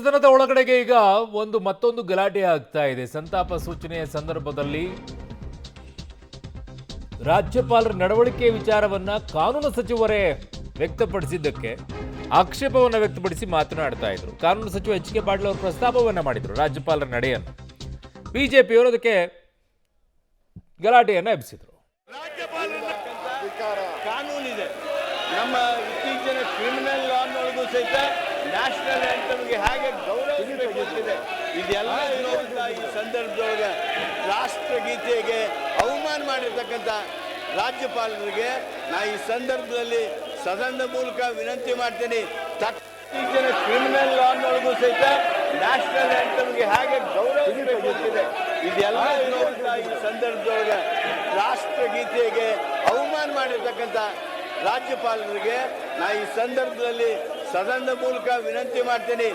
ಸದನದ ಒಳಗಡೆಗೆ ಈಗ ಮತ್ತೊಂದು ಗಲಾಟೆ ಆಗ್ತಾ ಇದೆ. ಸಂತಾಪ ಸೂಚನೆಯ ಸಂದರ್ಭದಲ್ಲಿ ರಾಜ್ಯಪಾಲರ ನಡವಳಿಕೆ ವಿಚಾರವನ್ನ ಕಾನೂನು ಸಚಿವರೇ ವ್ಯಕ್ತಪಡಿಸಿದ್ದಕ್ಕೆ ಆಕ್ಷೇಪವನ್ನು ವ್ಯಕ್ತಪಡಿಸಿ ಮಾತನಾಡ್ತಾ ಇದ್ರು. ಕಾನೂನು ಸಚಿವ ಎಚ್ ಕೆ ಪಾಟೀಲ್ ಅವರು ಪ್ರಸ್ತಾಪವನ್ನ ಮಾಡಿದ್ರು ರಾಜ್ಯಪಾಲರ ನಡೆಯನ್ನು. ಬಿಜೆಪಿಯವರು ಅದಕ್ಕೆ ಗಲಾಟೆಯನ್ನ ಎಬ್ಬಿಸಿದ್ರು. ಕಾನೂನಿದೆ, ನಮ್ಮ ಇತ್ತೀಚಿನ ಕ್ರಿಮಿನಲ್ ಲಾನೊಳಗೂ ಸಹಿತ ನ್ಯಾಷನಲ್ ಆಂಥಮ್ಗೆ ಹೇಗೆ ಗೌರವಿಸಬೇಕಿದೆ ಇದೆಲ್ಲ ಇರುವಂಥ ಈ ಸಂದರ್ಭದೊಳಗೆ ರಾಷ್ಟ್ರಗೀತೆಗೆ ಅವಮಾನ ಮಾಡಿರ್ತಕ್ಕಂಥ ರಾಜ್ಯಪಾಲರಿಗೆ ನಾ ಈ ಸಂದರ್ಭದಲ್ಲಿ ಸದನದ ಮೂಲಕ ವಿನಂತಿ ಮಾಡ್ತೀನಿ. ಇತ್ತೀಚಿನ ಕ್ರಿಮಿನಲ್ ಲಾನೊಳಗೂ ಸಹಿತ ನ್ಯಾಷನಲ್ ಆಂಥಮ್ಗೆ ಹೇಗೆ ಗೌರವಿಸಬೇಕಿದೆ ಇದೆಲ್ಲ ಇರುವಂಥ ಈ ಸಂದರ್ಭದೊಳಗೆ ರಾಷ್ಟ್ರಗೀತೆಗೆ ಅವಮಾನ ಮಾಡಿರ್ತಕ್ಕಂಥ ರಾಜ್ಯಪಾಲರಿಗೆ ನಾ ಈ ಸಂದರ್ಭದಲ್ಲಿ ಸದನದ ಮೂಲಕ ವಿನಂತಿ ಮಾಡ್ತೀನಿ.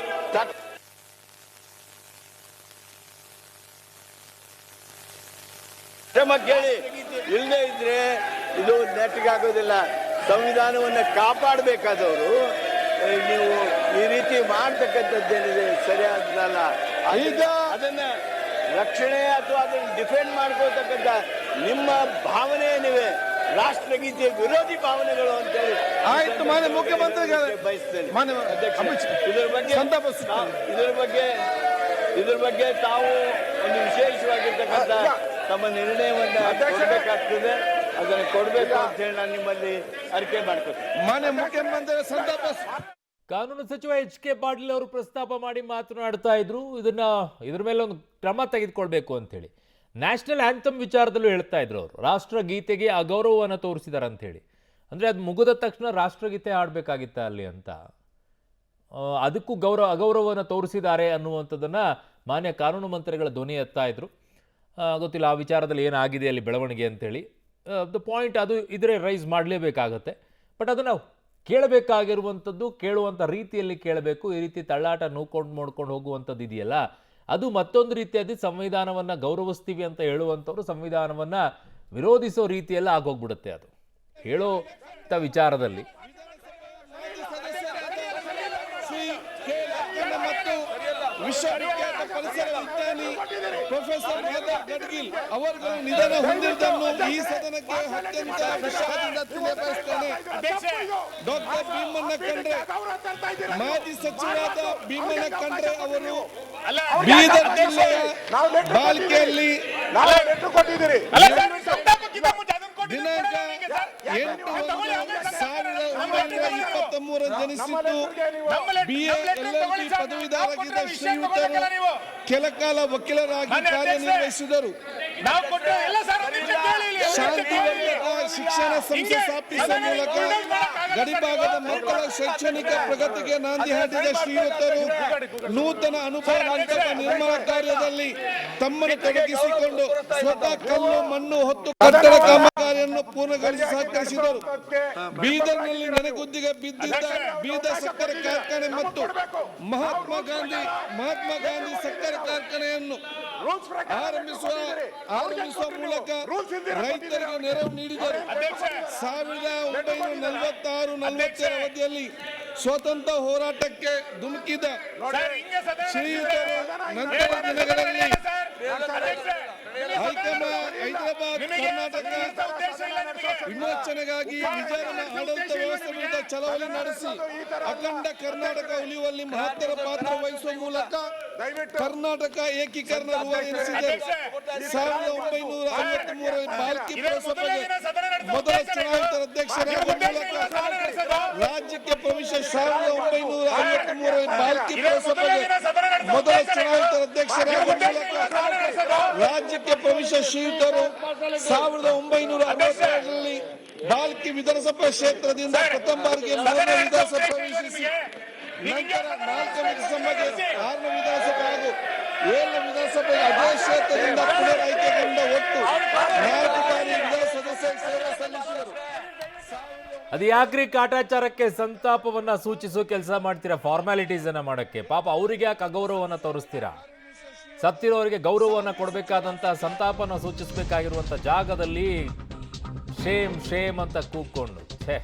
ಕ್ರಮ ಕೇಳಿ, ಇಲ್ಲದೆ ಇದ್ರೆ ಇದು ನೆಟ್ಟಿಗಾಗೋದಿಲ್ಲ. ಸಂವಿಧಾನವನ್ನು ಕಾಪಾಡಬೇಕಾದವರು ನೀವು ಈ ರೀತಿ ಮಾಡ್ತಕ್ಕಂಥದ್ದೇನಿದೆ ಸರಿಯಾದಲ್ಲ. ಈಗ ಅದನ್ನ ರಕ್ಷಣೆ ಅಥವಾ ಅದನ್ನು ಡಿಫೆಂಡ್ ಮಾಡ್ಕೊಳ್ತಕ್ಕಂಥ ನಿಮ್ಮ ಭಾವನೆ ಏನಿವೆ ರಾಷ್ಟ್ರಗೀತೆ ವಿರೋಧಿ ಭಾವನೆಗಳು ಅಂತೇಳಿ ಆಯ್ತು. ಮಾನ್ಯ ಮುಖ್ಯಮಂತ್ರಿಗಳೇ ಬಯಸ್ತೇನೆ, ಇದ್ರ ಬಗ್ಗೆ ತಾವು ಒಂದು ವಿಶೇಷವಾಗಿರ್ತಕ್ಕಂಥ ತಮ್ಮ ನಿರ್ಣಯವನ್ನ ಕೊಡಬೇಕಾಗ್ತದೆ. ಅದನ್ನು ಕೊಡಬೇಕು ಅಂತ ಹೇಳಿ ನಾನು ನಿಮ್ಮಲ್ಲಿ ಅರಿಕೆ ಮಾಡ್ಕೊತೀನಿ. ಮಾನ್ಯ ಮುಖ್ಯಮಂತ್ರಿ ಸಂತಾಪ. ಕಾನೂನು ಸಚಿವ ಎಚ್ ಕೆ ಪಾಟೀಲ್ ಅವರು ಪ್ರಸ್ತಾಪ ಮಾಡಿ ಮಾತನಾಡ್ತಾ ಇದ್ರು. ಇದ್ರ ಮೇಲೆ ಒಂದು ಕ್ರಮ ತೆಗೆದುಕೊಳ್ಬೇಕು ಅಂತ ಹೇಳಿ ನ್ಯಾಷನಲ್ ಆಂಥಮ್ ವಿಚಾರದಲ್ಲೂ ಹೇಳ್ತಾ ಇದ್ರು. ಅವರು ರಾಷ್ಟ್ರಗೀತೆಗೆ ಅಗೌರವವನ್ನು ತೋರಿಸಿದ್ದಾರೆ ಅಂತ ಹೇಳಿ. ಅಂದರೆ ಅದು ಮುಗಿದ ತಕ್ಷಣ ರಾಷ್ಟ್ರಗೀತೆ ಹಾಡಬೇಕಾಗಿತ್ತ ಅಲ್ಲಿ ಅಂತ, ಅದಕ್ಕೂ ಅಗೌರವವನ್ನು ತೋರಿಸಿದ್ದಾರೆ ಅನ್ನುವಂಥದ್ದನ್ನು ಮಾನ್ಯ ಕಾನೂನು ಮಂತ್ರಿಗಳ ಧ್ವನಿ ಎತ್ತಾ ಇದ್ರು. ಗೊತ್ತಿಲ್ಲ ಆ ವಿಚಾರದಲ್ಲಿ ಏನಾಗಿದೆ ಅಲ್ಲಿ ಬೆಳವಣಿಗೆ ಅಂತೇಳಿ. ದ ಪಾಯಿಂಟ್ ಅದು ಇದ್ರೆ ರೈಸ್ ಮಾಡಲೇಬೇಕಾಗತ್ತೆ. ಬಟ್ ಅದನ್ನು ಕೇಳಬೇಕಾಗಿರುವಂಥದ್ದು ಕೇಳುವಂಥ ರೀತಿಯಲ್ಲಿ ಕೇಳಬೇಕು. ಈ ರೀತಿ ತಳ್ಳಾಟ ನೋಡ್ಕೊಂಡು ಹೋಗುವಂಥದ್ದು ಇದೆಯಲ್ಲ, ಅದು ಮತ್ತೊಂದು ರೀತಿಯಾಗಿ ಸಂವಿಧಾನವನ್ನು ಗೌರವಿಸ್ತೀವಿ ಅಂತ ಹೇಳುವಂಥವ್ರು ಸಂವಿಧಾನವನ್ನು ವಿರೋಧಿಸೋ ರೀತಿಯೆಲ್ಲ ಆಗೋಗ್ಬಿಡುತ್ತೆ. ಅದು ಹೇಳೋ ವಿಚಾರದಲ್ಲಿ ವಿಶ್ವವಿಖ್ಯಾತ ಪರಿಸರ ವಿಜ್ಞಾನಿ ಪ್ರೊಫೆಸರ್ ಮಾಧವ್ ಗಡ್ಗಿಲ್ ಅವರುಗಳು ನಿಧನ ಹೊಂದಿರುವುದನ್ನು ಈ ಸದನಕ್ಕೆ ಅತ್ಯಂತ ವಿಷಾದದಿಂದ ತಿಳಿಯಪಡಿಸುತ್ತೇನೆ. ಡಾಕ್ಟರ್ ಭೀಮಣ್ಣ ಖಂಡ್ರೆ, ಮಾಜಿ ಸಚಿವರಾದ ಭೀಮಣ್ಣ ಖಂಡ್ರೆ ಅವರು ಬೀದರ್ ಜಿಲ್ಲೆಯ ಬಾಲ್ಕಿಯಲ್ಲಿ ದಿನಾಂಕ 8/1/1923 ಜನಿಸಿದ್ದು BA LLB ಪದವೀಧರರಾಗಿದ್ದ ಶ್ರೀಯುತರು ಕೆಲ ಕಾಲ ವಕೀಲರಾಗಿ ಕಾರ್ಯನಿರ್ವಹಿಸಿದರು. ಶಾಂತಿವರ್ಧಕ ಶಿಕ್ಷಣ ಸಂಸ್ಥೆ ಸ್ಥಾಪಿಸುವ ಮೂಲಕ ಗಡಿಭಾಗದ ಮಕ್ಕಳ ಶೈಕ್ಷಣಿಕ ಪ್ರಗತಿಗೆ ನಾಂದಿ ಹಾಡಿದ ಶ್ರೀಯುತರು ನೂತನ ಅನುಭವ ಮಂಟಪ ನಿರ್ಮಾಣ ಕಾರ್ಯದಲ್ಲಿ ತಮ್ಮನ್ನು ತೊಡಗಿಸಿಕೊಂಡು ಸ್ವತಃ ಕಲ್ಲು ಮಣ್ಣು ಹೊತ್ತು ಕಟ್ಟಡ ಕಾಮಗಾರಿಯನ್ನು ಪೂರ್ಣಗೊಳಿಸಿ ಸಹಕರಿಸಿದರು. ಬೀದರ್ನಲ್ಲಿ ನೆನೆಗುದ್ದಿಗೆ ಬಿದ್ದಿದ್ದ ಬೀದರ್ ಸಕ್ಕರೆ ಕಾರ್ಖಾನೆ ಮತ್ತು ಮಹಾತ್ಮ ಗಾಂಧಿ ಸಕ್ಕರೆ ಕಾರ್ಖಾನೆಯನ್ನು ಆರಂಭಿಸುವ ಮೂಲಕ ರೈತರಿಗೆ ನೆರವು ನೀಡಿದರು. 1946-47 ಅವಧಿಯಲ್ಲಿ ಸ್ವಾತಂತ್ರ್ಯ ಹೋರಾಟಕ್ಕೆ ಧುಮುಕಿದ ಶ್ರೀಯುತರು ನಂತರ ದಿನಗಳಲ್ಲಿ ಹೈದರಾಬಾದ್ ಕರ್ನಾಟಕ ವಿಮೋಚನೆಗಾಗಿ ನಿಜಾಮನ ಆಡಳಿತ ವ್ಯವಸ್ಥೆ ವಿರುದ್ಧ ಚಳವಳಿ ನಡೆಸಿ ಅಖಂಡ ಕರ್ನಾಟಕ ಉಳಿಯುವಲ್ಲಿ ಮಹತ್ತರ ಪಾತ್ರ ವಹಿಸುವ ಮೂಲಕ ಕರ್ನಾಟಕ ಏಕೀಕರಣ ರೂಪಿಸಿದೆ. 1953 ಬಾಲ್ಕಿ ಪುರಸಭೆಗೆ ಮೊದಲ ಚುನಾಯಿತ ಅಧ್ಯಕ್ಷರಾಗುವ ಮೂಲಕ ರಾಜ್ಯಕ್ಕೆ ಪ್ರವೇಶ 1953 ಬಾಲ್ಕಿ ಪುರಸಭೆಗೆ ಮೊದಲ ಚುನಾಯಿತ ಅಧ್ಯಕ್ಷರಾಗುವ ಮೂಲಕ ರಾಜ್ಯಕ್ಕೆ ಪ್ರವೇಶ ಶ್ರೀಯುತರು 1962ರಲ್ಲಿ ಬಾಲ್ಕಿ ವಿಧಾನಸಭಾ ಕ್ಷೇತ್ರದಿಂದ ಪ್ರಥಮ ಬಾರಿಗೆ 3ನೇ ವಿಧಾನಸಭೆ ಪ್ರವೇಶಿಸಿ ನಂತರ 4ನೇ ವಿಧಾನಸಭೆಗೆ 6ನೇ ವಿಧಾನಸಭೆ ಹಾಗೂ 7ನೇ ವಿಧಾನಸಭೆ ಅದೇ ಕ್ಷೇತ್ರದಿಂದ ಪುನರಾಯ್ಕೆಗೊಂಡ ಒಟ್ಟು 4 ಬಾರಿ ವಿಧಾನ ಸದಸ್ಯ ಸೇವೆ ಸಲ್ಲಿಸಿದರು. ಅದು ಯಾಕ್ರಿ ಕಾಟಾಚಾರಕ್ಕೆ ಸಂತಾಪವನ್ನ ಸೂಚಿಸೋ ಕೆಲಸ ಮಾಡ್ತೀರಾ? ಫಾರ್ಮ್ಯಾಲಿಟೀಸ್ ಅನ್ನ ಮಾಡಕ್ಕೆ ಪಾಪ ಅವರಿಗೆ ಯಾಕೆ ಅಗೌರವವನ್ನು ತೋರಿಸ್ತೀರಾ? ಸತ್ತಿರೋರಿಗೆ ಗೌರವವನ್ನು ಕೊಡಬೇಕಾದಂಥ ಸಂತಾಪನ ಸೂಚಿಸಬೇಕಾಗಿರುವಂಥ ಜಾಗದಲ್ಲಿ ಶೇಮ್ ಅಂತ ಕೂಗ್ಕೊಂಡು